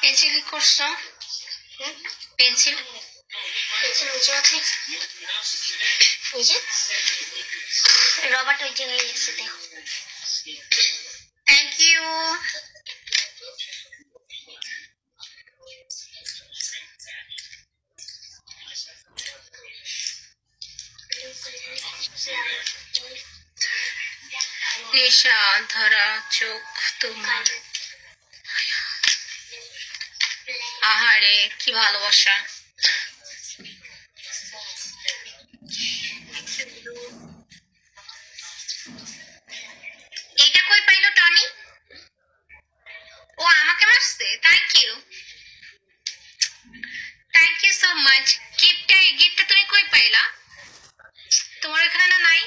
Pencil কি করছো? Pencil Robert ওই জায়গায় এসে দেখো। Thank you. নেশা ধরা চোখ তোমার, আহারে কি ভালোবাসা। এটা কই পাইলো টনি? ও আমাকে মারছে। Thank you, thank you so much. গিফটটা তুমি কই পাইলা? তোমার এখানে না নাই?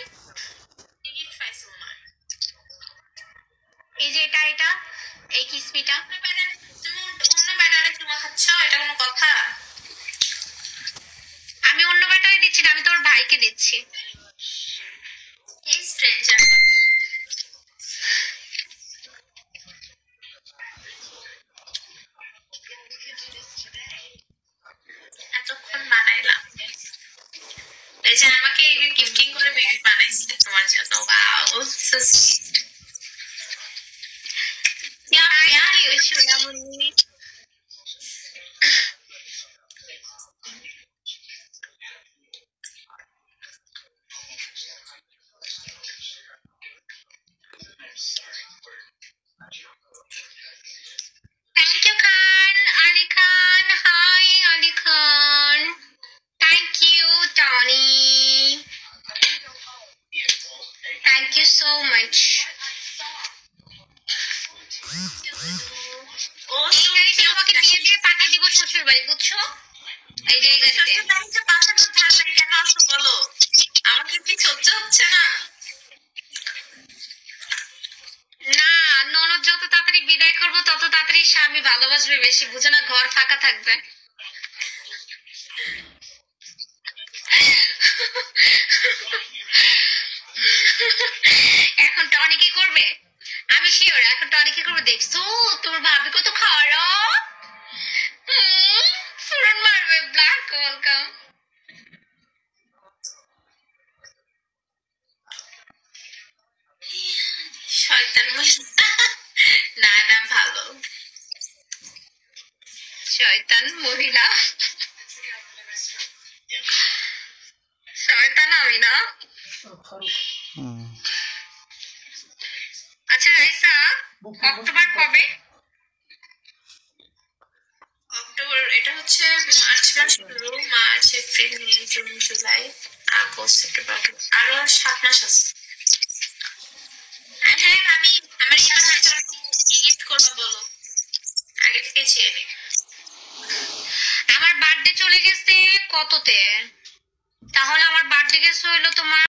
এই যে এটা এই কিসমিটা তুমি অন্য ব্যাটারে চুমা খাচ্ছ, এটা কোনো কথা? আমি অন্য ব্যাটারে দিচ্ছি না, আমি তোমার ভাইকে দিচ্ছি। এই স্ট্রেঞ্জার এতক্ষণ বানাইলাম, এই যে আমাকে গিফটিং করে বেবি বানাইছে তোমার জন্য। Wow so sweet. Thank you সোনামণি। Thank you, Khan. Ali Khan. Hi, Ali Khan. Thank you, Tony. Thank you so much. এই গাড়িতে তোমাকে দিয়ে দিয়ে পাঠিয়ে দিব শ্বশুর বাড়ি, বুঝছো? এই যে এই গাড়িতে পাঠানোর ধান্দায় কেন আসো বলো? আমাকে কি সহ্য হচ্ছে না? না, ননদ যত তাড়াতাড়ি বিদায় করবো তত তাড়াতাড়ি স্বামী ভালোবাসবে বেশি, বুঝো না? ঘর ফাঁকা থাকবে। এখন টনি কি করবে আমি শিওর। এখন টনি কি করবে দেখছো? তোমার ভাবি কত খারাপ, ফুরন মারবে। Black welcome. শয়তান মহিলা। না না ভালো শয়তান মহিলা। শয়তান আমি না। আচ্ছা রাইসা, অক্টোবর কবে? অক্টোবর এটা হচ্ছে মার্চ মাস শুরু। March April May June July August September, আরো 7 মাস আছে। হ্যাঁ ভাবি, আমার কি গিফট করবো বলো, আগে থেকে চেয়ে নি। আমার বার্থডে চলে গেছে কততে? তাহলে আমার বার্থডে গেছে হইলো তোমার